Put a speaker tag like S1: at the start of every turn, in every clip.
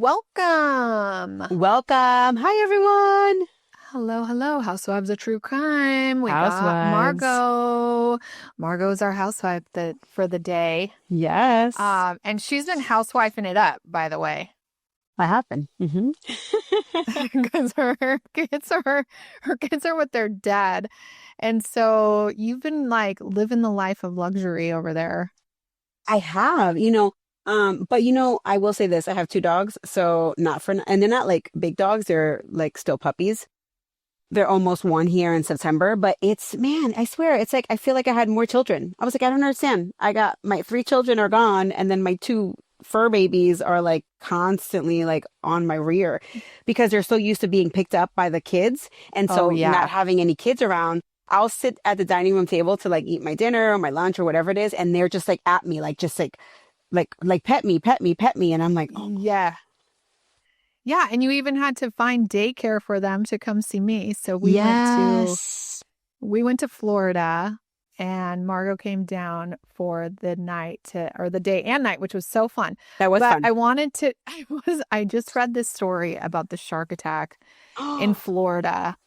S1: Welcome.
S2: Welcome. Hi, everyone.
S1: Hello, hello. Housewives of True Crime. We got
S2: Housewives.
S1: Margot. Margot's our housewife for the day.
S2: Yes,
S1: And she's been housewifing it up, by the way,
S2: what happened?
S1: because her kids are with their dad, and so you've been like living the life of luxury over there.
S2: I have, but I will say this. I have two dogs, so not for, and they're not like big dogs. They're like still puppies. They're almost one here in September, but man, I swear, it's like, I feel like I had more children. I was like, I don't understand. I got my three children are gone, and then my two fur babies are like constantly like on my rear because they're so used to being picked up by the kids. And
S1: Oh
S2: so not
S1: yeah,
S2: having any kids around, I'll sit at the dining room table to like eat my dinner or my lunch or whatever it is. And they're just like at me, like, just like pet me, pet me, pet me. And I'm like, oh,
S1: yeah. Yeah, and you even had to find daycare for them to come see me. So
S2: yes,
S1: we went to Florida and Margot came down for the or the day and night, which was so fun.
S2: that was
S1: But
S2: fun.
S1: I wanted to I just read this story about the shark attack in Florida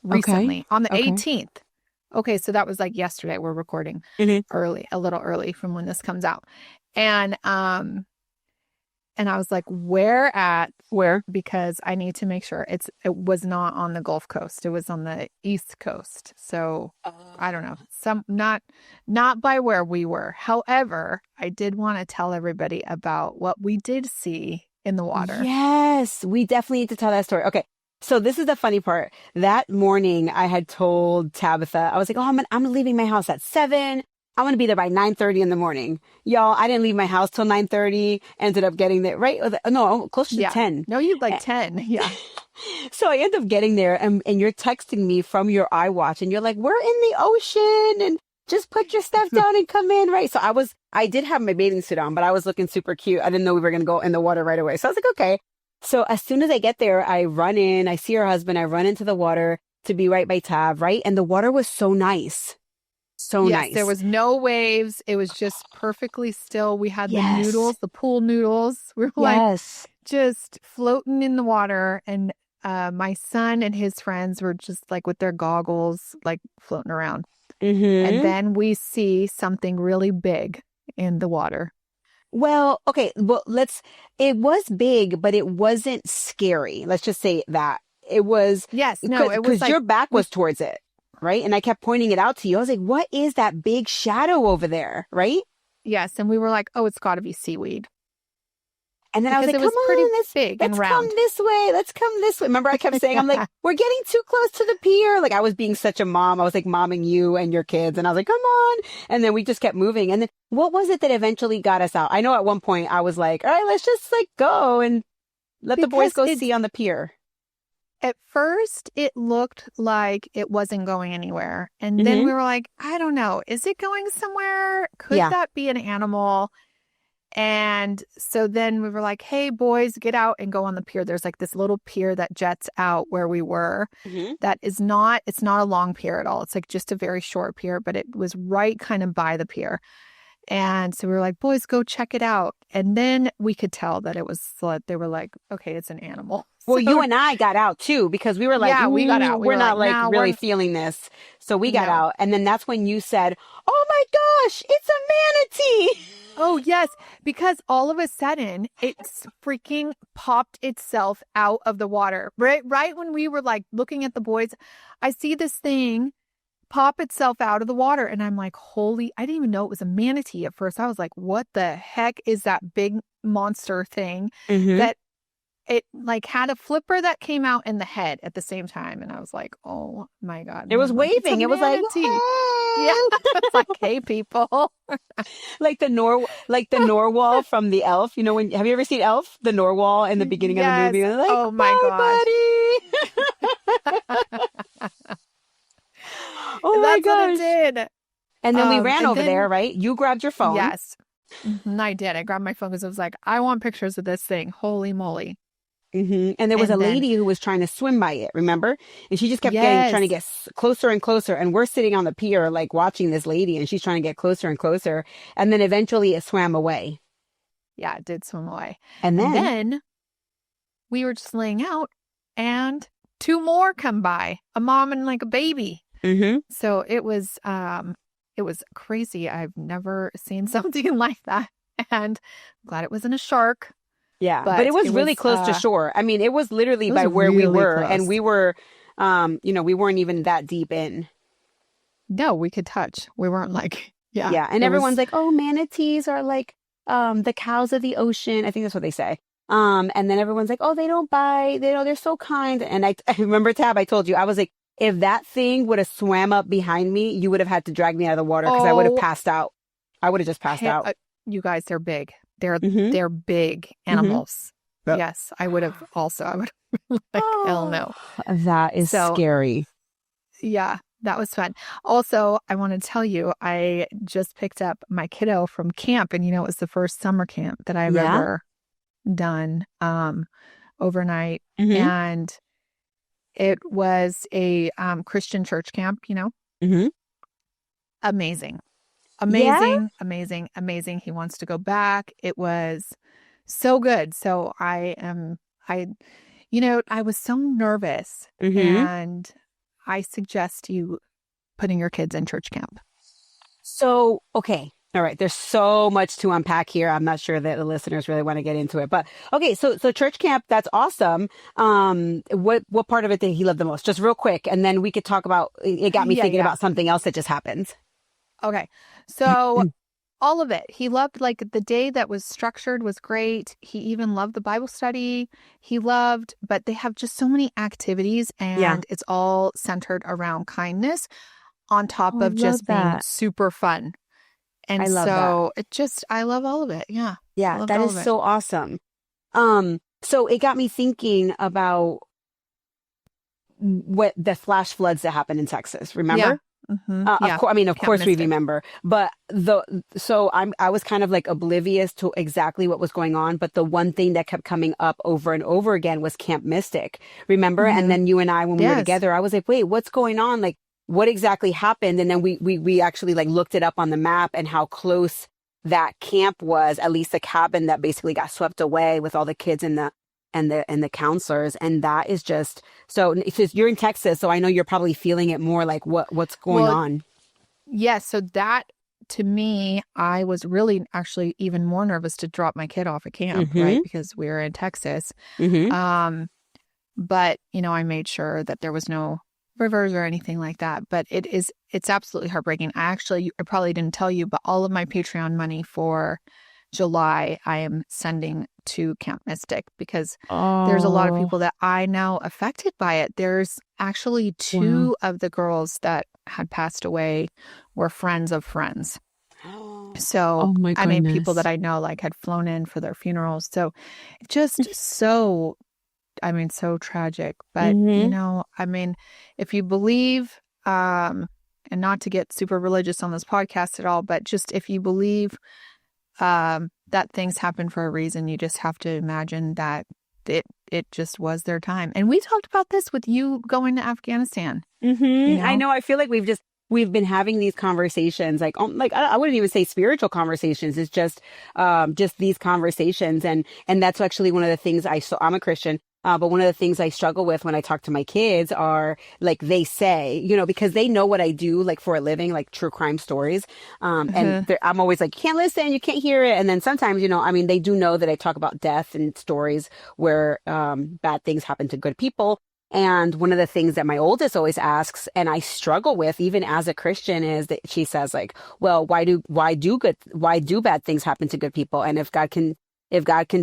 S2: Okay.
S1: recently on the
S2: Okay.
S1: 18th. Okay, so that was like yesterday. We're recording
S2: Hmm.
S1: early, a little early from when this comes out. And and I was like, where at?
S2: Where?
S1: Because I need to make sure it was not on the Gulf Coast. It was on the East Coast. So I don't know. Not by where we were. However, I did want to tell everybody about what we did see in the water.
S2: Yes, we definitely need to tell that story. Okay. So this is the funny part. That morning I had told Tabitha, I was like, oh, I'm leaving my house at 7. I want to be there by 9:30 in the morning. Y'all, I didn't leave my house till 9:30. Ended up getting there, right? No, closer to
S1: Yeah.
S2: 10.
S1: No, you like
S2: Eh,
S1: 10. Yeah.
S2: So I end up getting there and you're texting me from your iWatch and you're like, we're in the ocean and just put your stuff down and come in, right? So I did have my bathing suit on, but I was looking super cute. I didn't know we were going to go in the water right away. So I was like, okay. So as soon as I get there, I run in, I see her husband, I run into the water to be right by Tab, right? And the water was so nice. So
S1: Yes, there
S2: nice.
S1: was no waves. It was just perfectly still. We had the
S2: Yes.
S1: noodles, the pool noodles. We were like
S2: Yes.
S1: just floating in the water. And my son and his friends were just like with their goggles, like floating around. And
S2: Mm-hmm.
S1: then we see something really big in the water.
S2: Well, okay. Well, it was big, but it wasn't scary. Let's just say that it was
S1: Yes, no, it was
S2: because
S1: like
S2: your back
S1: we
S2: was towards it, right? And I kept pointing it out to you. I was like, what is that big shadow over there, right?
S1: yes, and we were like, oh, it's got to be seaweed
S2: And then I was
S1: because
S2: like,
S1: it
S2: come
S1: was pretty
S2: on,
S1: big and
S2: let's come
S1: round.
S2: this way. Let's come this way. Remember, I kept saying, I'm like, we're getting too close to the pier. Like I was being such a mom. I was like momming you and your kids. And I was like, come on. And then we just kept moving. And then what was it that eventually got us out? I know at one point I was like, all right, let's just like go and let the boys
S1: Because
S2: go
S1: it's
S2: see on the pier.
S1: at first it looked like it wasn't going anywhere. And then
S2: Hmm.
S1: we were like, I don't know, is it going somewhere? Could
S2: Yeah.
S1: that be an animal? And so then we were like, hey, boys, get out and go on the pier. There's like this little pier that jets out where we were.
S2: Hmm.
S1: It's not a long pier at all. It's like just a very short pier, but it was right kind of by the pier. And so we were like, boys, go check it out. And then we could tell that they were like, okay, it's an animal.
S2: Well, you
S1: So
S2: and I got out too because we were like,
S1: yeah, we got out. We
S2: we're
S1: were like,
S2: not like
S1: no,
S2: really feeling this. So we got
S1: no.
S2: out. And then that's when you said, oh my gosh, it's a manatee.
S1: Oh, yes, because all of a sudden it's freaking popped itself out of the water. Right when we were like looking at the boys, I see this thing pop itself out of the water. And I'm like, holy, I didn't even know it was a manatee at first. I was like, what the heck is that big monster thing
S2: Hmm.
S1: that it like had a flipper that came out in the head at the same time? And I was like, oh my God.
S2: It
S1: And
S2: was
S1: I'm like, it's a
S2: waving. It was like,
S1: manatee. Yeah.
S2: hey,
S1: It's like, hey, people.
S2: like the Norwal from the Elf. You know, have you ever seen Elf? The Norwal in the beginning of the
S1: Yes.
S2: movie. And like,
S1: Oh my
S2: bye,
S1: gosh.
S2: buddy. Oh my
S1: That's what it
S2: gosh.
S1: did.
S2: And then we ran
S1: And
S2: over there,
S1: then,
S2: right? You grabbed your phone.
S1: yes, I did. I grabbed my phone because I was like, I want pictures of this thing. Holy moly.
S2: And there was a
S1: And then,
S2: lady who was trying to swim by it, remember? And she just kept trying to
S1: yes.
S2: get closer and closer. And we're sitting on the pier, like watching this lady, and she's trying to get closer and closer. And then eventually it swam away.
S1: Yeah, it did swim away.
S2: And
S1: And
S2: then,
S1: then we were just laying out and two more come by, a mom and like a baby.
S2: Mm-hmm.
S1: So it was crazy. I've never seen something like that. And I'm glad it wasn't a shark.
S2: Yeah, but it was really close to shore. I mean, it was literally by where we were, and we were, we weren't even that deep in.
S1: No, we could touch. We weren't like, yeah.
S2: Yeah, and everyone's like, oh, manatees are like the cows of the ocean. I think that's what they say. And then everyone's like, oh, they don't bite. They're so kind. And I remember, Tab, I told you, I was like, if that thing would have swam up behind me, you would have had to drag me out of the water because I would have passed out. I would have just passed out.
S1: You guys, they're big. They're big
S2: Mm-hmm.
S1: animals.
S2: Yep.
S1: Yes, I would have also. I would have like, hell no.
S2: That is scary.
S1: Yeah, that was fun. Also, I want to tell you, I just picked up my kiddo from camp, and it was the first summer camp that I've ever done overnight, and it was a Christian church camp. Amazing. Amazing. He wants to go back. It was so good. So I was so nervous, and I suggest you putting your kids in church camp. So,
S2: okay. All right. There's so much to unpack here. I'm not sure that the listeners really want to get into it, but okay. So church camp, that's awesome. What part of it did he love the most? Just real quick. And then we could talk about, it got me thinking about something else that just happened.
S1: Okay. So all of it. He loved, like, the day that was structured was great. He even loved the Bible study. But they have just so many activities, and it's all centered around kindness on top of just being super fun. And I love that. I love all of it. Yeah.
S2: Yeah. That is so awesome. So it got me thinking about what the flash floods that happened in Texas. Remember?
S1: Yeah. Mm-hmm.
S2: Of course we remember, but I was kind of like oblivious to exactly what was going on. But the one thing that kept coming up over and over again was Camp Mystic. Remember? And then you and I, when we were together, I was like, wait, what's going on? Like, what exactly happened? And then we actually like looked it up on the map and how close that camp was, at least the cabin that basically got swept away with all the kids and the counselors. And that is just, so it's just, you're in Texas, so I know you're probably feeling it more, like what's going on.
S1: Yes. So that, to me, I was really actually even more nervous to drop my kid off at camp, right? Because we were in Texas. But, I made sure that there was no rivers or anything like that. But it's absolutely heartbreaking. I probably didn't tell you, but all of my Patreon money for July, I am sending to Camp Mystic because there's a lot of people that I know affected by it. There's actually two of the girls that had passed away were friends of friends. So, I mean, people that I know like had flown in for their funerals. So just so tragic. But, if you believe, and not to get super religious on this podcast at all, but just if you believe that things happen for a reason, you just have to imagine that it just was their time. And we talked about this with you going to Afghanistan.
S2: I know. I feel like we've been having these conversations, like I wouldn't even say spiritual conversations. It's just these conversations, and that's actually one of the things I'm a Christian. But one of the things I struggle with when I talk to my kids are, like, they say, because they know what I do, like, for a living, like true crime stories. And I'm always like, you can't listen, you can't hear it. And then sometimes, they do know that I talk about death and stories where bad things happen to good people. And one of the things that my oldest always asks, and I struggle with even as a Christian, is that she says, like, well, why do bad things happen to good people? And if God can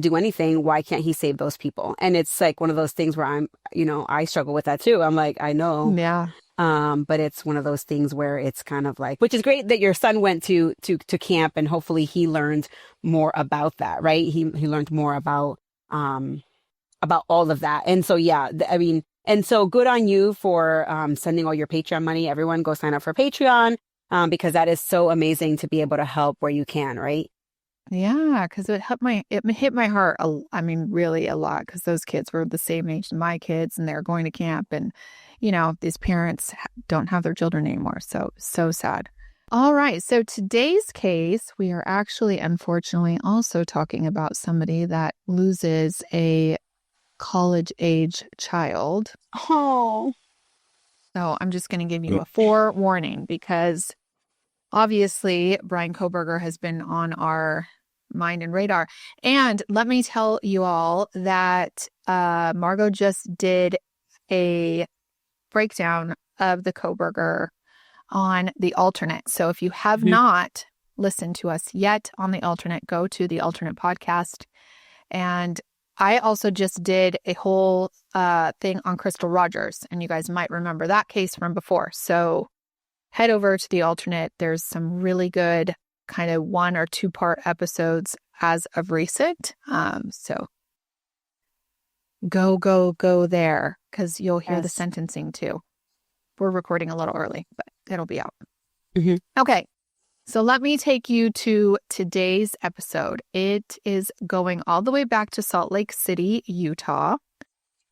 S2: do anything, why can't he save those people? And it's like one of those things where I struggle with that too. I'm like, I know.
S1: Yeah.
S2: But it's one of those things where it's kind of like, which is great that your son went to camp, and hopefully he learned more about that, right? He learned more about all of that. And so, and so good on you for sending all your Patreon money. Everyone go sign up for Patreon because that is so amazing to be able to help where you can, right?
S1: Yeah, because it hit my heart. Really a lot, because those kids were the same age as my kids, and they're going to camp, and these parents don't have their children anymore. So sad. All right. So today's case, we are actually, unfortunately, also talking about somebody that loses a college age child.
S2: Oh.
S1: So I'm just going to give you a forewarning because obviously Brian Koberger has been on our mind and radar. And let me tell you all that Margot just did a breakdown of the Koberger on the alternate. So if you have not listened to us yet on the alternate, go to the alternate podcast. And I also just did a whole thing on Crystal Rogers, and you guys might remember that case from before. So head over to the alternate. There's some really good kind of 1 or 2 part episodes as of recent. So go there because you'll hear the sentencing too. We're recording a little early, but it'll be out. Okay. So let me take you to today's episode. It is going all the way back to Salt Lake City, Utah.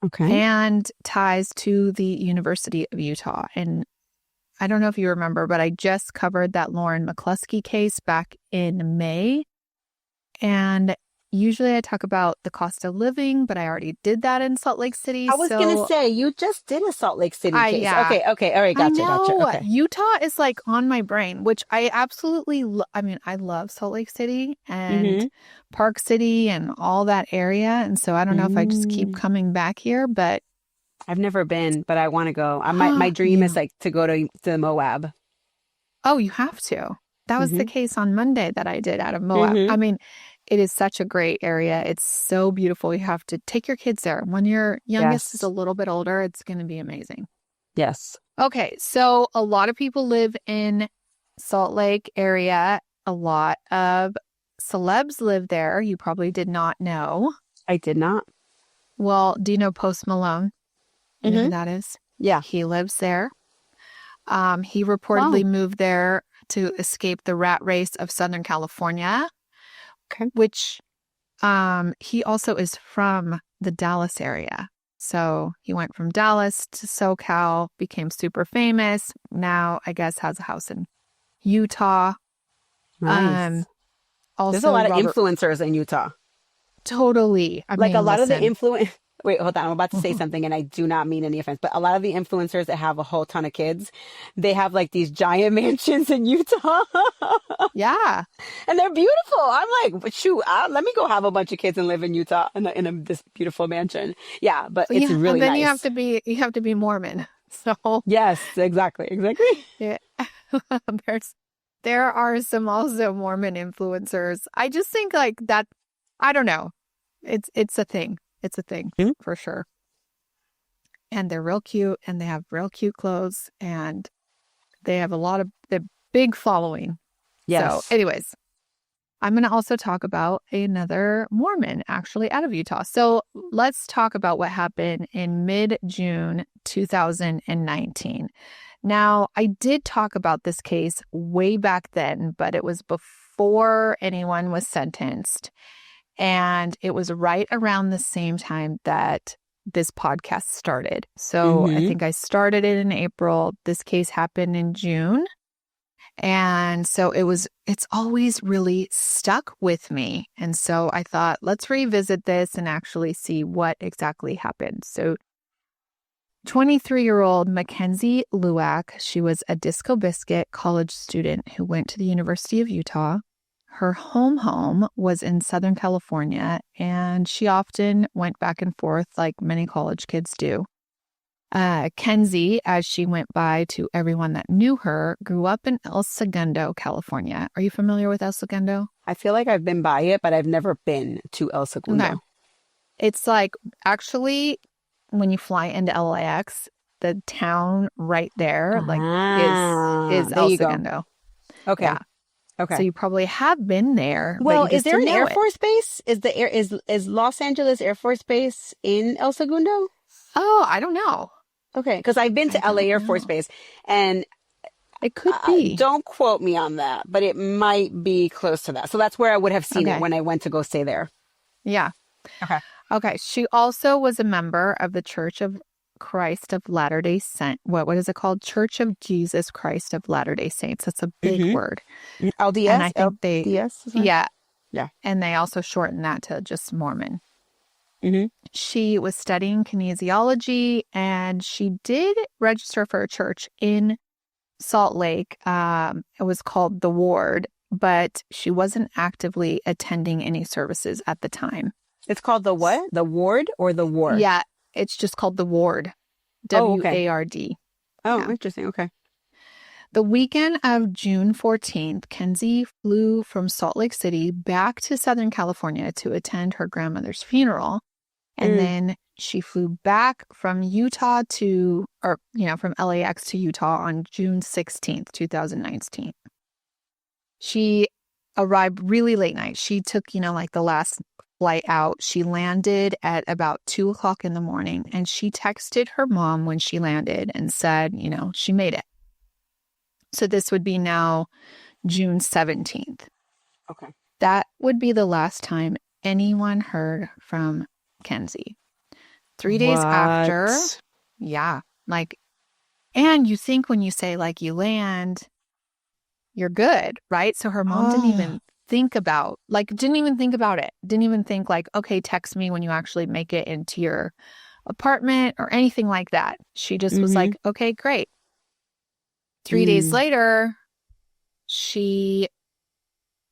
S2: Okay.
S1: And ties to the University of Utah. And I don't know if you remember, but I just covered that Lauren McCluskey case back in May. And usually I talk about the cost of living, but I already did that in Salt Lake City.
S2: I was going to say, you just did a Salt Lake City case.
S1: Yeah.
S2: Okay. All right. Gotcha. Okay.
S1: Utah is like on my brain, which I absolutely, I love Salt Lake City and Park City and all that area. And so I don't know if I just keep coming back here, but.
S2: I've never been, but I want to go. My dream is like to go to Moab.
S1: Oh, you have to. That was the case on Monday that I did out of Moab. I mean, it is such a great area. It's so beautiful. You have to take your kids there. When your youngest is a little bit older, it's going to be amazing.
S2: Yes.
S1: Okay. So a lot of people live in Salt Lake area. A lot of celebs live there. You probably did not know.
S2: I did not.
S1: Well, do you know Post Malone? You know who that is?
S2: Yeah.
S1: He lives there. He reportedly moved there to escape the rat race of Southern California.
S2: Okay.
S1: Which he also is from the Dallas area. So he went from Dallas to SoCal, became super famous. Now, I guess, has a house in Utah.
S2: Nice.
S1: Also,
S2: there's a lot of influencers in Utah.
S1: Totally. I mean,
S2: a lot of the influence. Wait, hold on. I'm about to say something and I do not mean any offense, but a lot of the influencers that have a whole ton of kids, they have like these giant mansions in Utah.
S1: Yeah.
S2: And they're beautiful. I'm like, shoot, let me go have a bunch of kids and live in Utah in this beautiful mansion. Yeah, but it's really
S1: and then
S2: nice.
S1: you have to be Mormon. So
S2: yes, exactly.
S1: Yeah. There are some also Mormon influencers. I just think like that, I don't know. It's a thing. It's a thing for sure. And they're real cute and they have real cute clothes and they have the big following.
S2: Yes.
S1: So anyways, I'm going to also talk about another Mormon actually out of Utah. So let's talk about what happened in mid-June 2019. Now, I did talk about this case way back then, but it was before anyone was sentenced. And it was right around the same time that this podcast started. So I think I started it in April. This case happened in June. And so it's always really stuck with me. And so I thought, let's revisit this and actually see what exactly happened. So 23-year-old Mackenzie Lueck, she was a Disco Biscuit college student who went to the University of Utah. Her home was in Southern California, and she often went back and forth like many college kids do. Kenzie, as she went by to everyone that knew her, grew up in El Segundo, California. Are you familiar with El Segundo?
S2: I feel like I've been by it, but I've never been to El Segundo.
S1: Okay. It's like actually when you fly into LAX, the town right there is El Segundo.
S2: Okay.
S1: Yeah.
S2: Okay.
S1: So you probably have been there.
S2: Well,
S1: but you
S2: is there an
S1: didn't know
S2: Air Force base? Is Los Angeles Air Force Base in El Segundo?
S1: Oh, I don't know.
S2: Okay, because I've been to LA Air Force Base, and
S1: it could be.
S2: Don't quote me on that, but it might be close to that. So that's where I would have seen it when I went to go stay there.
S1: Yeah.
S2: Okay.
S1: She also was a member of the Church of Christ of Latter-day Saints. What is it called? Church of Jesus Christ of Latter-day Saints. That's a big word.
S2: LDS?
S1: And I think
S2: LDS?
S1: Yeah.
S2: Yeah.
S1: And they also shorten that to just Mormon.
S2: Mm-hmm.
S1: She was studying kinesiology, and she did register for a church in Salt Lake. It was called The Ward, but she wasn't actively attending any services at the time.
S2: It's called the what? The ward or the war?
S1: Yeah, it's just called The Ward.
S2: Oh, okay.
S1: WARD.
S2: Oh,
S1: Yeah.
S2: interesting. Okay.
S1: The weekend of June 14th, Kenzie flew from Salt Lake City back to Southern California to attend her grandmother's funeral. And then she flew back from Utah from LAX to Utah on June 16th, 2019. She arrived really late night. She took, like the last flight out. She landed at about 2:00 in the morning, and she texted her mom when she landed and said, she made it. So this would be now June 17th.
S2: Okay.
S1: That would be the last time anyone heard from Kenzie. 3 days after, yeah, and you think when you say you land, you're good, right? So her mom didn't even think about it. Didn't even think okay, text me when you actually make it into your apartment or anything like that. She just was like, okay, great. 3 days later, she,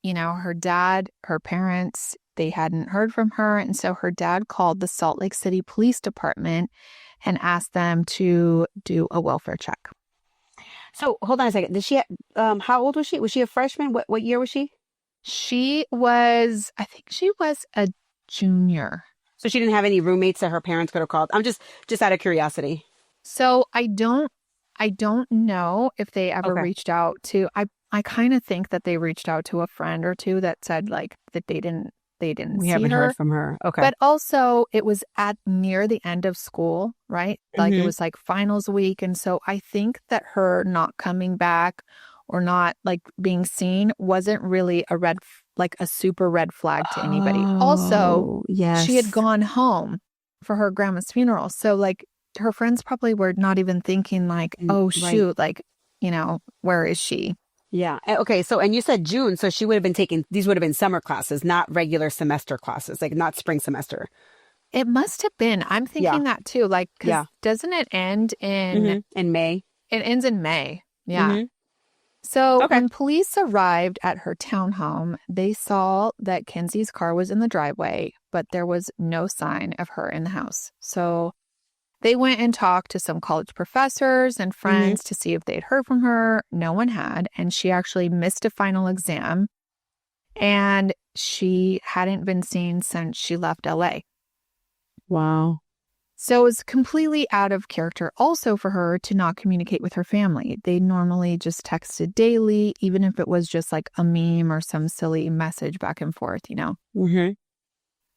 S1: her dad, her parents, they hadn't heard from her. And so her dad called the Salt Lake City Police Department and asked them to do a welfare check.
S2: So hold on a second. Did she, how old was she? Was she a freshman? What year was she?
S1: I think she was a junior.
S2: So she didn't have any roommates that her parents could have called. I'm just out of curiosity.
S1: So I don't know if they ever reached out to, I kind of think that they reached out to a friend or two that said that they didn't
S2: We
S1: see
S2: haven't
S1: her.
S2: heard from her. Okay.
S1: But also it was at near the end of school, right? It was finals week. And so I think that her not coming back or not being seen wasn't really a super red flag to anybody. Also,
S2: yes.
S1: she had gone home for her grandma's funeral. So her friends probably were not even thinking oh shoot, where is she?
S2: Yeah. Okay. So, and you said June, so she would have been taking, these would have been summer classes, not regular semester classes, not spring semester.
S1: It must have been. I'm thinking that too. Because doesn't it end in
S2: May?
S1: It ends in May. Yeah. So when police arrived at her townhome, they saw that Kenzie's car was in the driveway, but there was no sign of her in the house. So they went and talked to some college professors and friends to see if they'd heard from her. No one had. And she actually missed a final exam. And she hadn't been seen since she left LA.
S2: Wow.
S1: So it was completely out of character also for her to not communicate with her family. They normally just texted daily, even if it was just a meme or some silly message back and forth,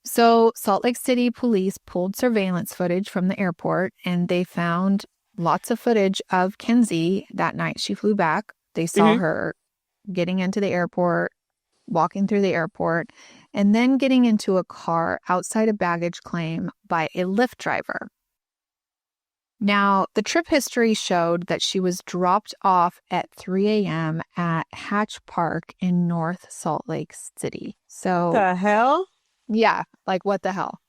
S1: So Salt Lake City police pulled surveillance footage from the airport, and they found lots of footage of Kenzie that night she flew back. They saw her getting into the airport, walking through the airport, and then getting into a car outside a baggage claim by a Lyft driver. Now, the trip history showed that she was dropped off at 3 a.m. at Hatch Park in North Salt Lake City. So
S2: the hell?
S1: Yeah, what the hell?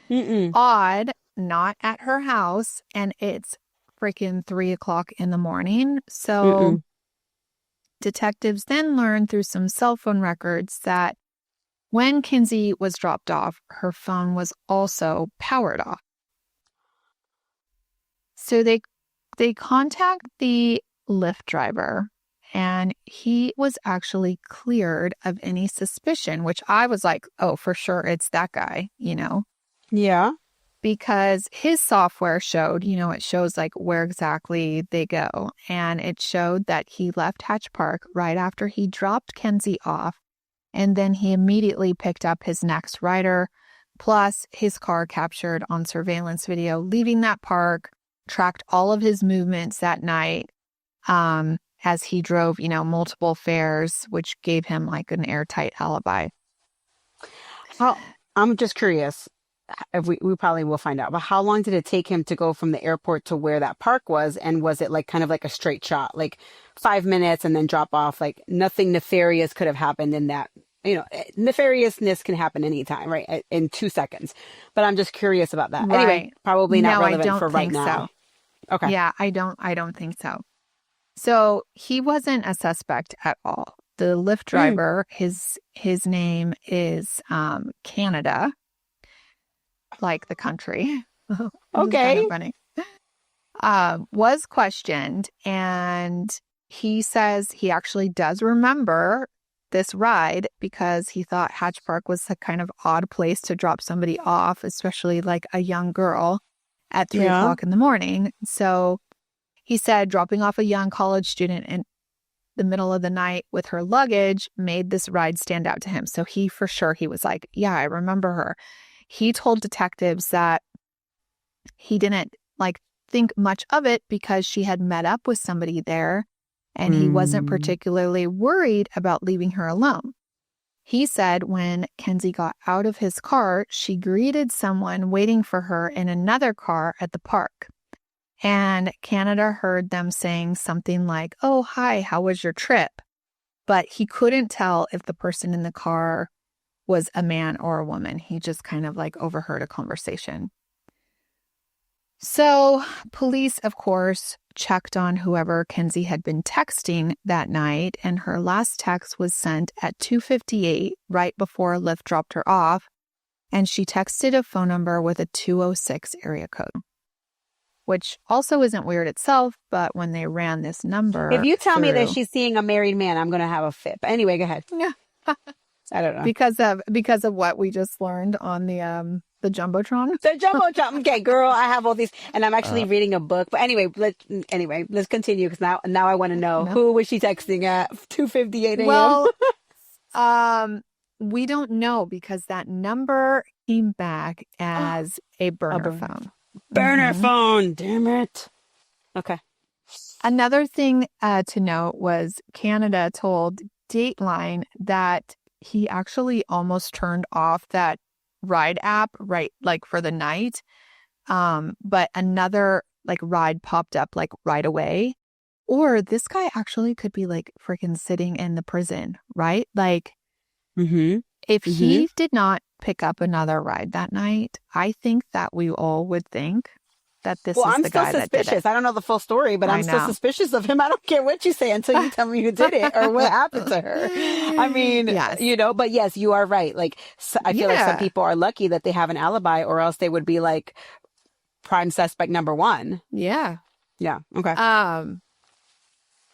S1: Odd, not at her house, and it's freaking 3:00 in the morning. So detectives then learned through some cell phone records that when Kenzie was dropped off, her phone was also powered off. So they contact the Lyft driver, and he was actually cleared of any suspicion, which I was like, oh, for sure, it's that guy,
S2: Yeah.
S1: Because his software showed, it shows where exactly they go. And it showed that he left Hatch Park right after he dropped Kenzie off. And then he immediately picked up his next rider, plus his car captured on surveillance video, leaving that park, tracked all of his movements that night as he drove, multiple fares, which gave him an airtight alibi.
S2: I'm just curious. If we probably will find out, but how long did it take him to go from the airport to where that park was? And was it kind of a straight shot, 5 minutes and then drop off? Nothing nefarious could have happened in that nefariousness can happen anytime, right? In 2 seconds. But I'm just curious about that. Anyway,
S1: Right.
S2: probably not
S1: No, I
S2: relevant
S1: don't
S2: for right
S1: think
S2: now.
S1: so.
S2: Okay.
S1: Yeah, I don't think so. So he wasn't a suspect at all. The Lyft
S2: Mm,
S1: driver, his name is Canada, like the country, which is kind of
S2: okay.
S1: funny. Was questioned, and he says he actually does remember this ride because he thought Hatch Park was a kind of odd place to drop somebody off, especially like a young girl at 3
S2: Yeah.
S1: o'clock in the morning. So he said dropping off a young college student in the middle of the night with her luggage made this ride stand out to him. So he was like, yeah, I remember her. He told detectives that he didn't like think much of it because she had met up with somebody there and he wasn't
S2: Mm.
S1: particularly worried about leaving her alone. He said when Kenzie got out of his car, she greeted someone waiting for her in another car at the park. And Canada heard them saying something like, oh, hi, how was your trip? But he couldn't tell if the person in the car was a man or a woman. He just kind of like overheard a conversation. So police, of course, checked on whoever Kenzie had been texting that night, and her last text was sent at 2:58, right before Lyft dropped her off, and she texted a phone number with a 206 area code, which also isn't weird itself, but when they ran this
S2: If
S1: number
S2: you tell me that
S1: through,
S2: she's seeing a married man, I'm going to have a fit. But anyway, go ahead.
S1: yeah,
S2: I don't know.
S1: because of what we just learned on the Jumbotron.
S2: The jumbo jump. Okay, girl, I have all these, and I'm actually
S1: Uh,
S2: reading a book. But let's continue because now I want to know
S1: no.
S2: who was she texting at 2:58 a.m.
S1: Well, we don't know because that number came back as a
S2: A
S1: burner phone.
S2: burner
S1: Mhm.
S2: phone. Damn it. Okay.
S1: Another thing to note was Canada told Dateline that he actually almost turned off that ride app right like for the night. But another like ride popped up like right away. Or this guy actually could be like freaking sitting in the prison, right? Like
S2: Mm-hmm.
S1: if
S2: Mm-hmm.
S1: he did not pick up another ride that night, I think that we all would think that this
S2: Well,
S1: is
S2: I'm
S1: the
S2: still
S1: guy that did it.
S2: suspicious. I don't know the full story, but
S1: I
S2: I'm still
S1: know.
S2: suspicious of him. I don't care what you say until you tell me who did it or what happened to her. I mean,
S1: Yes.
S2: but yes, you are right. Like, I feel like some
S1: Yeah.
S2: people are lucky that they have an alibi or else they would be like prime suspect number one.
S1: Yeah.
S2: Yeah. Okay.
S1: Um,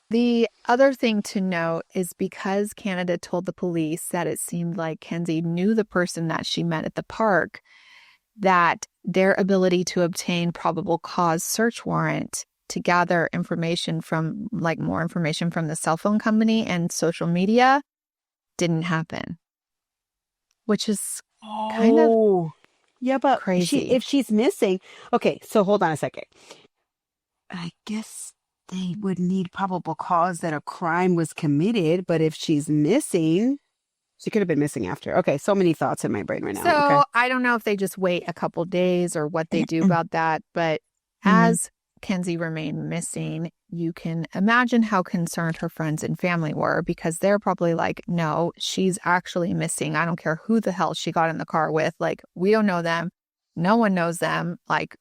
S1: the other thing to note is because Canada told the police that it seemed like Kenzie knew the person that she met at the park, that their ability to obtain probable cause search warrant to gather information from like more information from the cell phone company and social media didn't happen, which is kind of
S2: Oh, yeah, but
S1: crazy.
S2: if she's missing, okay, so hold on a second. I guess they would need probable cause that a crime was committed, but if she's missing, she could have been missing after. Okay, so many thoughts in my brain right now. Okay.
S1: So I don't know if they just wait a couple days or what they do about that, but
S2: Mhm.
S1: as Kenzie remained missing, you can imagine how concerned her friends and family were because they're probably like, no, she's actually missing. I don't care who the hell she got in the car with. Like, we don't know them. No one knows them. Like,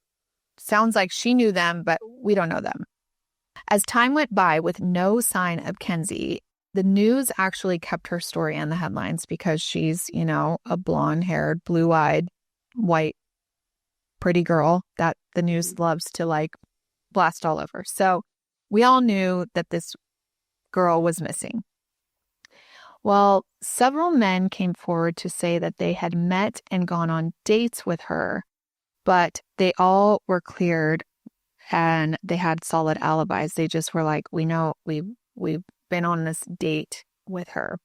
S1: sounds like she knew them, but we don't know them. As time went by with no sign of Kenzie, the news actually kept her story in the headlines because she's, a blonde-haired, blue-eyed, white, pretty girl that the news loves to like blast all over. So we all knew that this girl was missing. Well, several men came forward to say that they had met and gone on dates with her, but they all were cleared and they had solid alibis. They just were like, we know we've been on this date with her.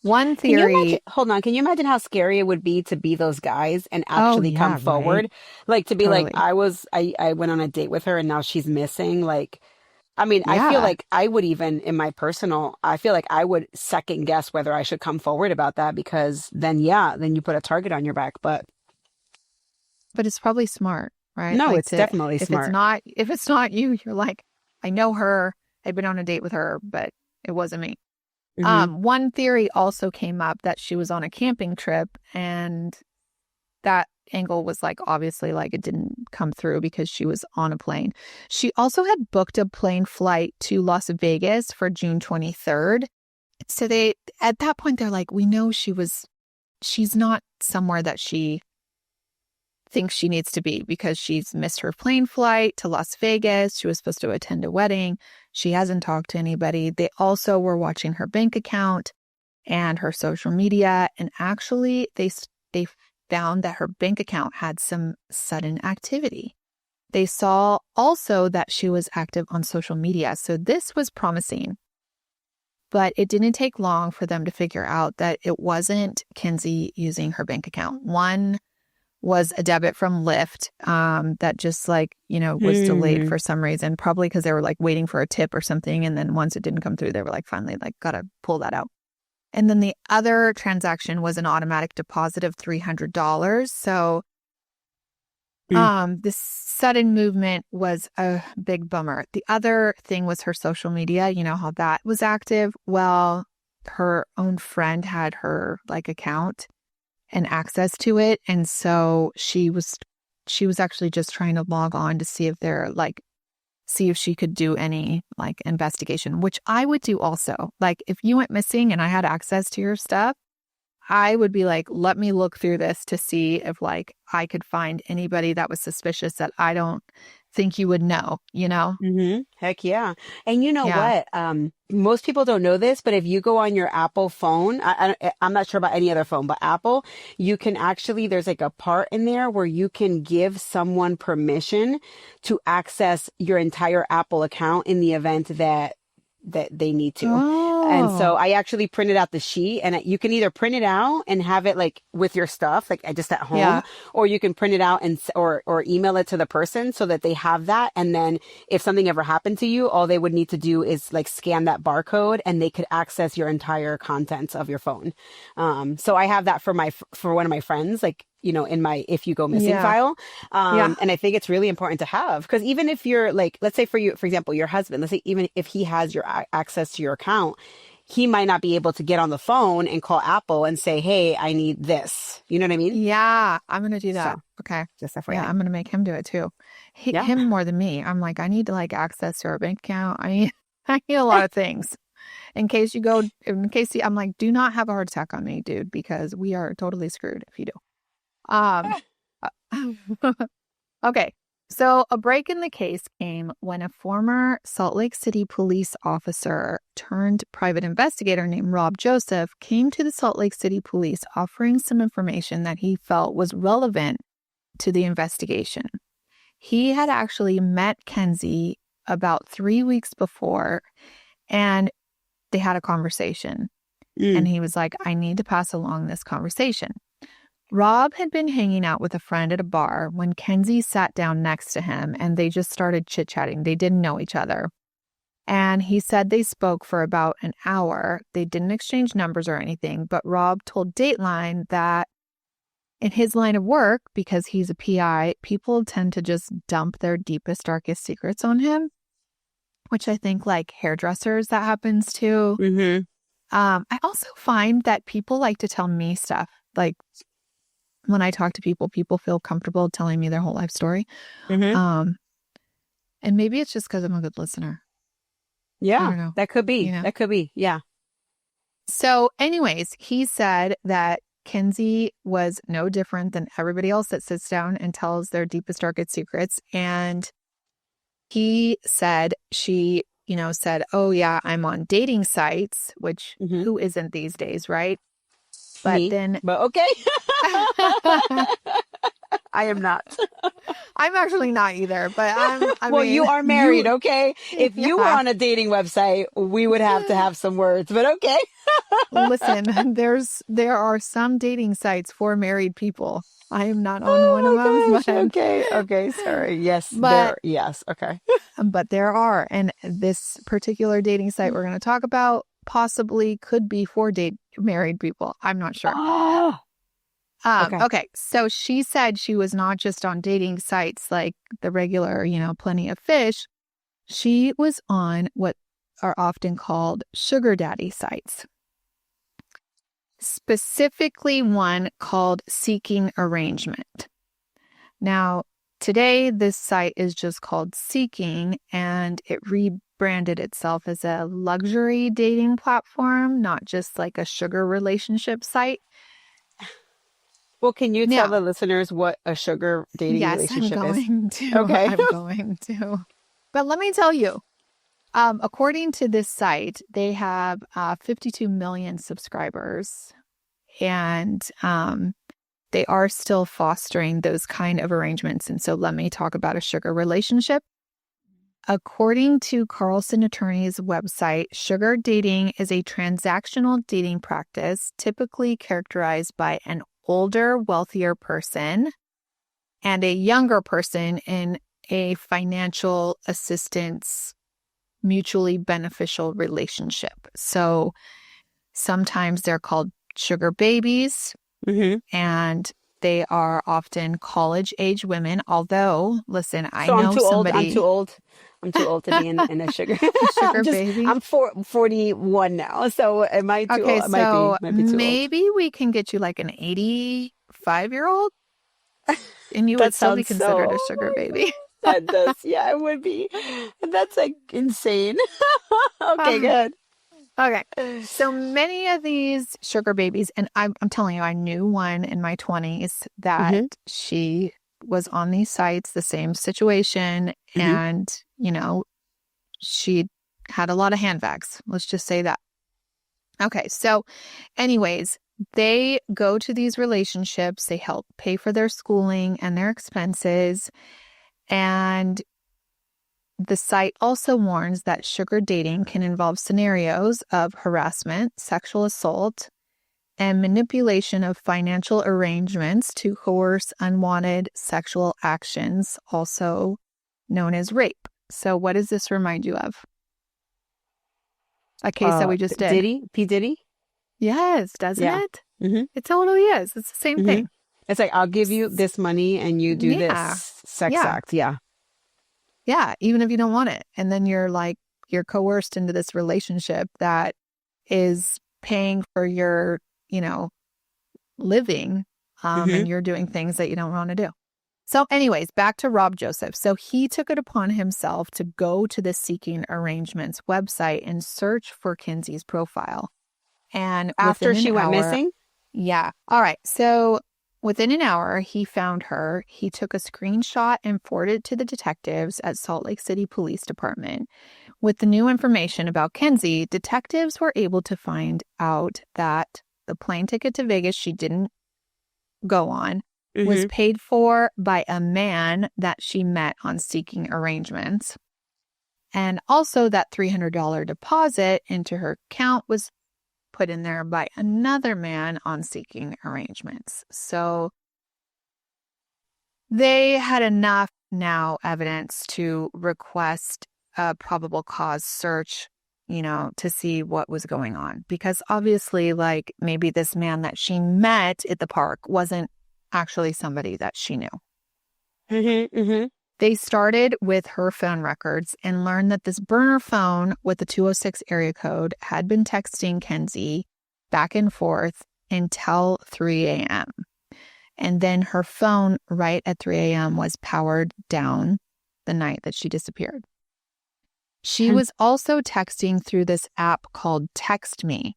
S1: One
S2: Can you imagine?
S1: theory,
S2: Hold on. Can you imagine how scary it would be to be those guys and
S1: oh
S2: actually come
S1: yeah, right.
S2: forward? Like to be like,
S1: Totally.
S2: I went on a date with her and now she's missing. Like, I mean, I feel
S1: Yeah.
S2: like I would even in my personal, I feel like I would second guess whether I should come forward about that because then, yeah, then you put a target on your back. But
S1: But it's probably smart, right?
S2: no,
S1: Like
S2: it's definitely smart.
S1: if it's not you, you're like, I know her. I've been on a date with her, but it wasn't me.
S2: Hmm.
S1: One theory also came up that she was on a camping trip, and that angle was like, obviously, like it didn't come through because she was on a plane. She also had booked a plane flight to Las Vegas for June 23rd. So at that point, they're like, we know she's not somewhere that she thinks she needs to be because she's missed her plane flight to Las Vegas. She was supposed to attend a wedding. She hasn't talked to anybody. They also were watching her bank account and her social media. And actually, they found that her bank account had some sudden activity. They saw also that she was active on social media. So this was promising. But it didn't take long for them to figure out that it wasn't Kenzie using her bank account. One was a debit from Lyft that just was delayed
S2: Hmm.
S1: for some reason, probably because they were like waiting for a tip or something. And then once it didn't come through, they were like, finally, like, gotta pull that out. And then the other transaction was an automatic deposit of $300. So this sudden movement was a big bummer. The other thing was her social media. You know how that was active? Well, her own friend had her like account and access to it. And so she was actually just trying to log on to see if she could do any like investigation, which I would do also. Like if you went missing and I had access to your stuff, I would be like, let me look through this to see if like I could find anybody that was suspicious that I don't think you would know, you know?
S2: Hmm. Heck yeah. And you know
S1: Yeah.
S2: what? Most people don't know this, but if you go on your Apple phone, I'm not sure about any other phone, but Apple, you can actually, there's like a part in there where you can give someone permission to access your entire Apple account in the event that they need to. And so
S1: Oh,
S2: I actually printed out the sheet, and you can either print it out and have it like with your stuff, like just at home,
S1: yeah.
S2: or you can print it out and or email it to the person so that they have that. And then if something ever happened to you, all they would need to do is like scan that barcode and they could access your entire contents of your phone. So I have that for one of my friends, like, in my if you go missing
S1: Yeah.
S2: file.
S1: Yeah.
S2: And I think it's really important to have, because even if you're like, let's say for you, for example, your husband, let's say even if he has your access to your account, he might not be able to get on the phone and call Apple and say, hey, I need this. You know what I mean?
S1: Yeah. I'm going to do
S2: So
S1: that. Okay.
S2: just
S1: Yeah.
S2: FYI.
S1: I'm going to make him do it too.
S2: Yeah.
S1: Him more than me. I'm like, I need to like access to our bank account. I need a lot of things I'm like, do not have a heart attack on me, dude, because we are totally screwed if you do. Um, okay. So a break in the case came when a former Salt Lake City police officer turned private investigator named Rob Joseph came to the Salt Lake City police offering some information that he felt was relevant to the investigation. He had actually met Kenzie about 3 weeks before, and they had a conversation. And
S2: Mm.
S1: he was like, I need to pass along this conversation. Rob had been hanging out with a friend at a bar when Kenzie sat down next to him, and they just started chit-chatting. They didn't know each other. And he said they spoke for about an hour. They didn't exchange numbers or anything, but Rob told Dateline that in his line of work, because he's a PI, people tend to just dump their deepest, darkest secrets on him, which I think like hairdressers that happens to.
S2: Mm-hmm.
S1: I also find that people like to tell me stuff. Like when I talk to people, people feel comfortable telling me their whole life story.
S2: Mm-hmm.
S1: Um, and maybe it's just because I'm a good listener. I
S2: Yeah,
S1: don't know,
S2: that could
S1: you
S2: be.
S1: know?
S2: That could be. Yeah.
S1: So anyways, he said that Kenzie was no different than everybody else that sits down and tells their deepest, darkest secrets. And he said she, said, oh yeah, I'm on dating sites, which
S2: Mm-hmm.
S1: who isn't these days, right? But
S2: Me.
S1: then
S2: But okay.
S1: I'm
S2: I am not.
S1: actually not either, but I
S2: Well,
S1: mean,
S2: you are married,
S1: you,
S2: okay? If you were
S1: yeah.
S2: on a dating website, we would have to have some words, but okay.
S1: Listen, there are some dating sites for married people. I am not on one of
S2: Oh
S1: them,
S2: my gosh. Okay. Okay. Sorry. Yes,
S1: but
S2: yes. Okay.
S1: there are, and this particular dating site we're going to talk about possibly could be for married people. I'm not sure.
S2: Oh, okay.
S1: Okay, so she said she was not just on dating sites like the regular, Plenty of Fish. She was on what are often called sugar daddy sites. Specifically one called Seeking Arrangement. Now, today this site is just called Seeking, and it rebranded itself as a luxury dating platform, not just like a sugar relationship site.
S2: Well, can you tell
S1: Now,
S2: the listeners what a sugar dating
S1: yes, I'm
S2: relationship is?
S1: going to.
S2: Okay.
S1: I'm going to. But let me tell you, according to this site, they have 52 million subscribers, and they are still fostering those kind of arrangements. And so let me talk about a sugar relationship. According to Carlson Attorney's website, sugar dating is a transactional dating practice typically characterized by an older, wealthier person and a younger person in a financial assistance, mutually beneficial relationship. So sometimes they're called sugar babies, and they are often college-age women. Although, listen, I
S2: So I'm
S1: know
S2: too old. I'm
S1: somebody
S2: too old. I'm too old to be in a sugar.
S1: sugar baby.
S2: I'm 41 now. So am I too
S1: Okay,
S2: old?
S1: so
S2: Might be too old.
S1: maybe we can get you like an 85-year-old, and you would
S2: That
S1: still be
S2: sounds so,
S1: considered a
S2: oh
S1: sugar
S2: my
S1: baby.
S2: God. That does. Yeah, it would be. That's like insane. Okay, good.
S1: Okay. So many of these sugar babies, and I'm telling you, I knew one in my 20s that
S2: Hmm.
S1: she was on these sites, the same situation,
S2: Hmm.
S1: and, she had a lot of handbags. Let's just say that. Okay. So, anyways, they go to these relationships, they help pay for their schooling and their expenses, and the site also warns that sugar dating can involve scenarios of harassment, sexual assault, and manipulation of financial arrangements to coerce unwanted sexual actions, also known as rape. So, what does this remind you of? A case that we just did.
S2: Diddy, P. Diddy.
S1: Yes, doesn't
S2: Yeah.
S1: it?
S2: Hmm.
S1: It totally is. It's the same
S2: Hmm.
S1: thing.
S2: It's like, I'll give you this money and you do
S1: Yeah.
S2: this sex
S1: Yeah.
S2: act. Yeah.
S1: Yeah. Even if you don't want it. And then you're coerced into this relationship that is paying for your, living,
S2: Hmm.
S1: and you're doing things that you don't want to do. So anyways, back to Rob Joseph. So he took it upon himself to go to the Seeking Arrangements website and search for Kenzie's profile. And
S2: After
S1: within an
S2: she went
S1: hour,
S2: missing?
S1: yeah. All right. So within an hour, he found her. He took a screenshot and forwarded it to the detectives at Salt Lake City Police Department. With the new information about Kenzie, detectives were able to find out that the plane ticket to Vegas she didn't go on was
S2: Hmm.
S1: paid for by a man that she met on Seeking Arrangements. And also that $300 deposit into her account was put in there by another man on Seeking Arrangements. So they had enough now evidence to request a probable cause search, to see what was going on. Because obviously, like, maybe this man that she met at the park wasn't actually somebody that she knew.
S2: Hmm. Hmm.
S1: They started with her phone records and learned that this burner phone with the 206 area code had been texting Kenzie back and forth until 3 a.m. And then her phone right at 3 a.m. was powered down the night that she disappeared. She was also texting through this app called Text Me.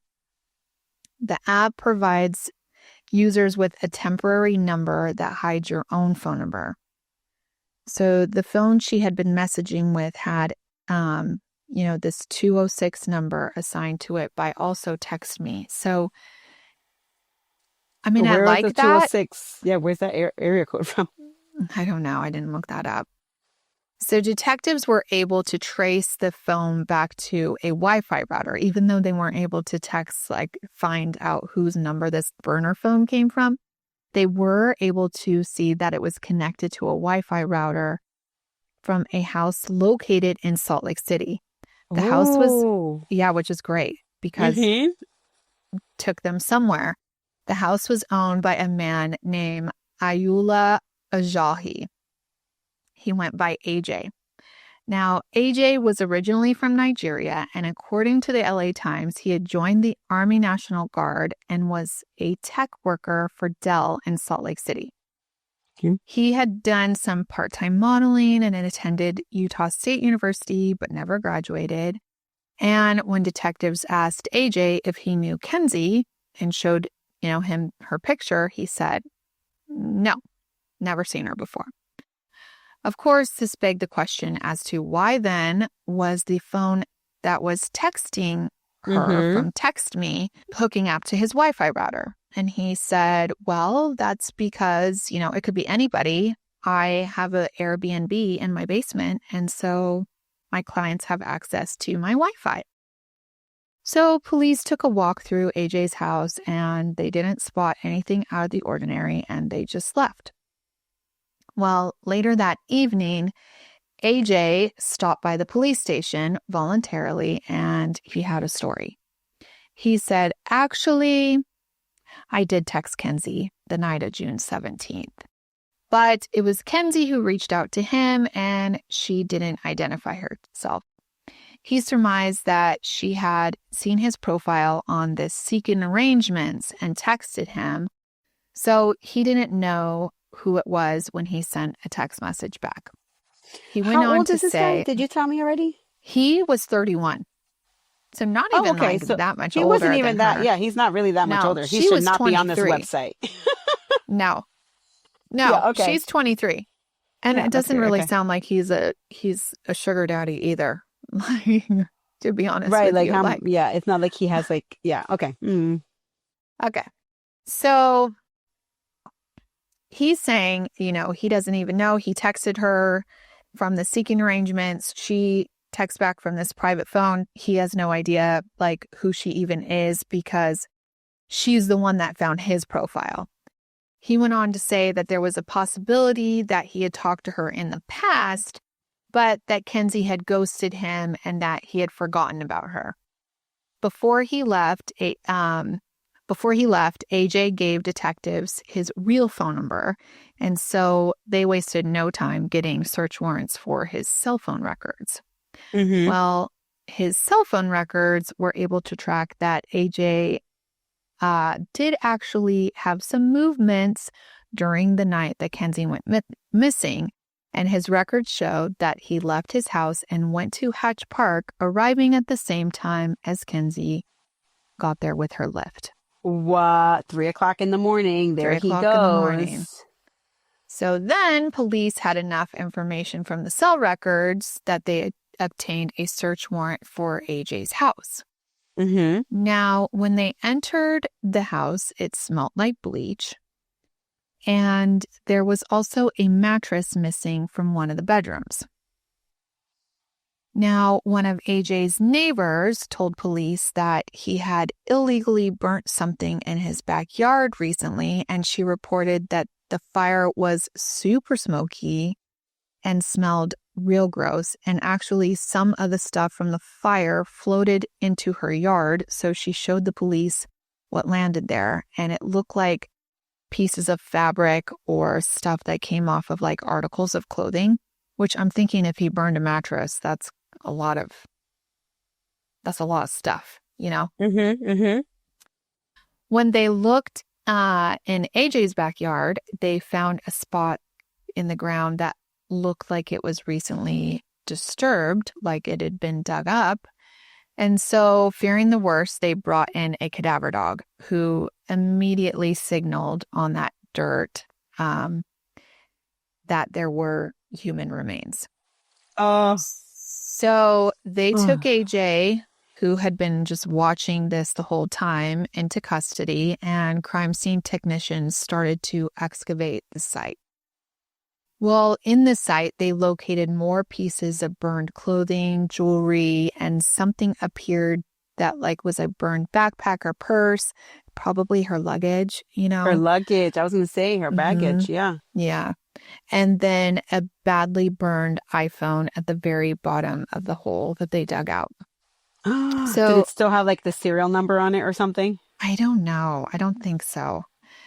S1: The app provides users with a temporary number that hides your own phone number. So the phone she had been messaging with had, this 206 number assigned to it by also Text Me. So, I mean, I
S2: Where are the
S1: like that.
S2: 206? Yeah, where's that area code from?
S1: I don't know. I didn't look that up. So detectives were able to trace the phone back to a Wi-Fi router, even though they weren't able to find out whose number this burner phone came from. They were able to see that it was connected to a Wi-Fi router from a house located in Salt Lake City. The house was,
S2: Oh.
S1: which is great because
S2: Hmm.
S1: it took them somewhere. The house was owned by a man named Ayoola Ajayi. He went by AJ. Now, AJ was originally from Nigeria, and according to the LA Times, he had joined the Army National Guard and was a tech worker for Dell in Salt Lake City.
S2: Okay.
S1: He had done some part-time modeling and had attended Utah State University, but never graduated. And when detectives asked AJ if he knew Kenzie and showed, him her picture, he said, no, never seen her before. Of course, this begged the question as to why then was the phone that was texting her from Text Me hooking up to his Wi-Fi router. And he said, well, that's because, it could be anybody. I have an Airbnb in my basement, and so my clients have access to my Wi-Fi. So police took a walk through AJ's house, and they didn't spot anything out of the ordinary, and they just left. Well, later that evening, AJ stopped by the police station voluntarily, and he had a story. He said, actually, I did text Kenzie the night of June 17th. But it was Kenzie who reached out to him, and she didn't identify herself. He surmised that she had seen his profile on this Seeking Arrangements and texted him, so he didn't know who it was when he sent a text message back. He went
S2: How
S1: on
S2: old
S1: to
S2: is this
S1: say
S2: guy? Did you tell me already?
S1: he was 31. So not even
S2: So
S1: that much
S2: he
S1: older
S2: wasn't even
S1: than
S2: that.
S1: her.
S2: Yeah, he's not really that much
S1: No,
S2: older. He
S1: she
S2: should
S1: was
S2: not be on this
S1: 23.
S2: website.
S1: No,
S2: Yeah, okay.
S1: she's 23. And
S2: Yeah,
S1: it
S2: that's
S1: doesn't
S2: good.
S1: really
S2: Okay.
S1: sound like he's a sugar daddy either. Like, to be honest
S2: Right,
S1: with
S2: like
S1: you.
S2: how?
S1: Like,
S2: Yeah, it's not like he has like. Yeah, okay.
S1: okay. So he's saying, he doesn't even know. He texted her from the Seeking Arrangements. She texts back from this private phone. He has no idea, like, who she even is because she's the one that found his profile. He went on to say that there was a possibility that he had talked to her in the past, but that Kenzie had ghosted him and that he had forgotten about her. Before he left, AJ gave detectives his real phone number, and so they wasted no time getting search warrants for his cell phone records. Well, his cell phone records were able to track that AJ did actually have some movements during the night that Kenzie went missing, and his records showed that he left his house and went to Hatch Park, arriving at the same time as Kenzie got there with her lift.
S2: What? 3:00 in the morning. There
S1: 3
S2: he
S1: o'clock in the morning.
S2: goes.
S1: So then police had enough information from the cell records that they obtained a search warrant for AJ's house. Now, when they entered the house, it smelled like bleach. And there was also a mattress missing from one of the bedrooms. Now, one of AJ's neighbors told police that he had illegally burnt something in his backyard recently, and she reported that the fire was super smoky and smelled real gross. And actually, some of the stuff from the fire floated into her yard. So she showed the police what landed there, and it looked like pieces of fabric or stuff that came off of like articles of clothing, which I'm thinking if he burned a mattress, that's a lot of stuff, When they looked in AJ's backyard, they found a spot in the ground that looked like it was recently disturbed, like it had been dug up. And so, fearing the worst, they brought in a cadaver dog who immediately signaled on that dirt that there were human remains. So they took AJ, who had been just watching this the whole time, into custody, and crime scene technicians started to excavate the site. Well, in the site, they located more pieces of burned clothing, jewelry, and something appeared that like was a burned backpack or purse, probably her luggage,
S2: Her luggage. I was going to say her baggage. Yeah.
S1: Yeah. And then a badly burned iPhone at the very bottom of the hole that they dug out.
S2: Did it still have like the serial number on it or something?
S1: I don't know. I don't think so.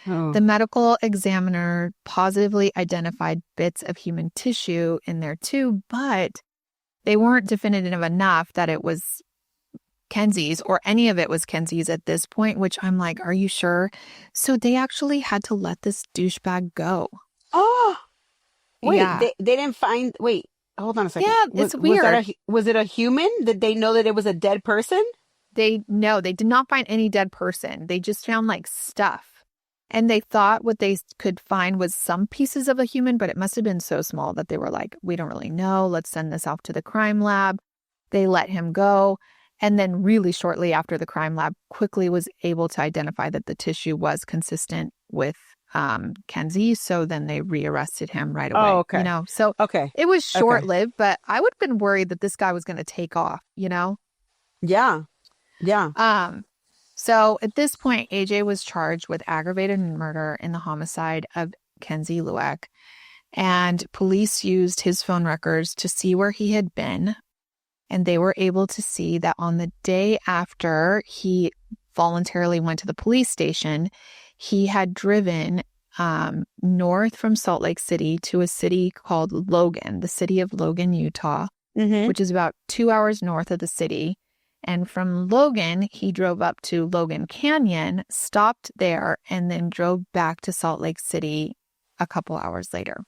S2: Oh.
S1: The medical examiner positively identified bits of human tissue in there too, but they weren't definitive enough that it was Kenzie's or any of it was Kenzie's at this point, which I'm like, are you sure? So they actually had to let this douchebag go.
S2: Oh, wait,
S1: Yeah.
S2: they didn't find, wait, hold on a second.
S1: Yeah, it's weird.
S2: Was it a human? Did they know that it was a dead person?
S1: They did not find any dead person. They just found like stuff. And they thought what they could find was some pieces of a human, but it must have been so small that they were like, we don't really know. Let's send this off to the crime lab. They let him go. And then really shortly after, the crime lab quickly was able to identify that the tissue was consistent with Kenzie. So then they rearrested him right away.
S2: Oh, okay.
S1: So
S2: okay.
S1: It was short-lived, but I would have been worried that this guy was going to take off,
S2: Yeah. Yeah.
S1: So at this point, AJ was charged with aggravated murder in the homicide of Mackenzie Lueck, and police used his phone records to see where he had been, and they were able to see that on the day after he voluntarily went to the police station, he had driven north from Salt Lake City to a city called Logan, the city of Logan, Utah, which is about 2 hours north of the city. And from Logan, he drove up to Logan Canyon, stopped there, and then drove back to Salt Lake City a couple hours later.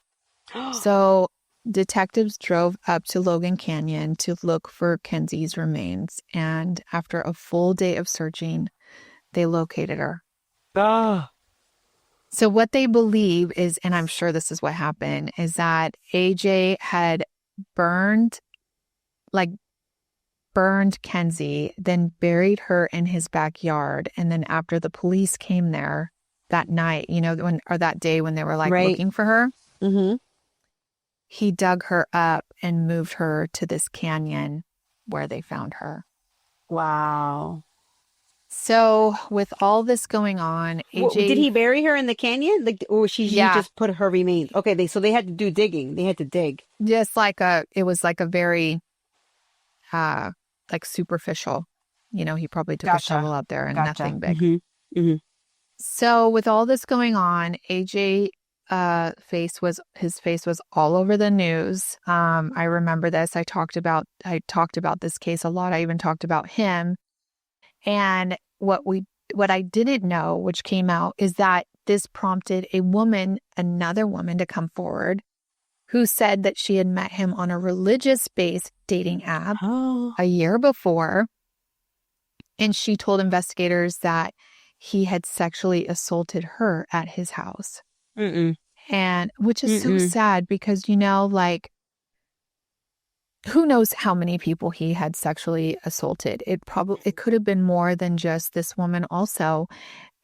S1: So detectives drove up to Logan Canyon to look for Kenzie's remains. And after a full day of searching, they located her.
S2: Ah.
S1: So what they believe is, and I'm sure this is what happened, is that AJ had burned Kenzie, then buried her in his backyard. And then after the police came there that night, that day when they were looking for her, he dug her up and moved her to this canyon where they found her.
S2: Wow.
S1: So with all this going on, AJ...
S2: Did he bury her in the canyon? Or he just put her remains? Okay, so they had to do digging. They had to dig.
S1: Just it was like a very... superficial, he probably took a shovel out there and nothing big. So with all this going on, AJ face was all over the news. I remember this. I talked about this case a lot. I even talked about him. And what I didn't know, which came out, is that this prompted another woman to come forward who said that she had met him on a religious-based dating app a year before. And she told investigators that he had sexually assaulted her at his house. And which is so sad because, who knows how many people he had sexually assaulted. It could have been more than just this woman also.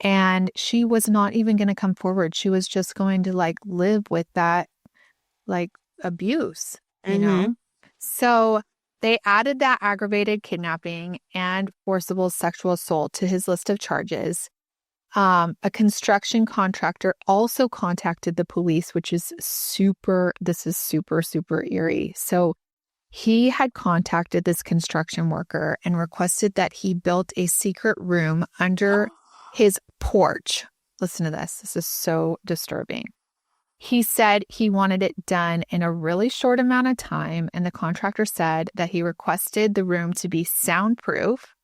S1: And she was not even going to come forward. She was just going to live with that abuse, So they added that aggravated kidnapping and forcible sexual assault to his list of charges. A construction contractor also contacted the police, which is super eerie. So he had contacted this construction worker and requested that he built a secret room under his porch. Listen to this. This is so disturbing. He said he wanted it done in a really short amount of time, and the contractor said that he requested the room to be soundproof,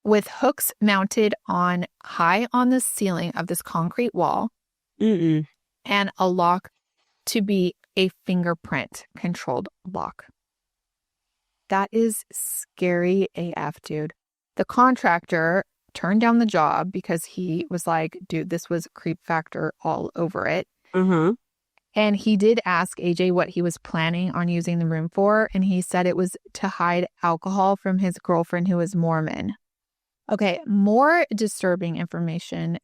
S1: with hooks mounted high on the ceiling of this concrete wall, and a lock to be a fingerprint-controlled lock. That is scary AF, dude. The contractor turned down the job because he was like, dude, this was creep factor all over it. And he did ask AJ what he was planning on using the room for, and he said it was to hide alcohol from his girlfriend who is Mormon. Okay, more disturbing information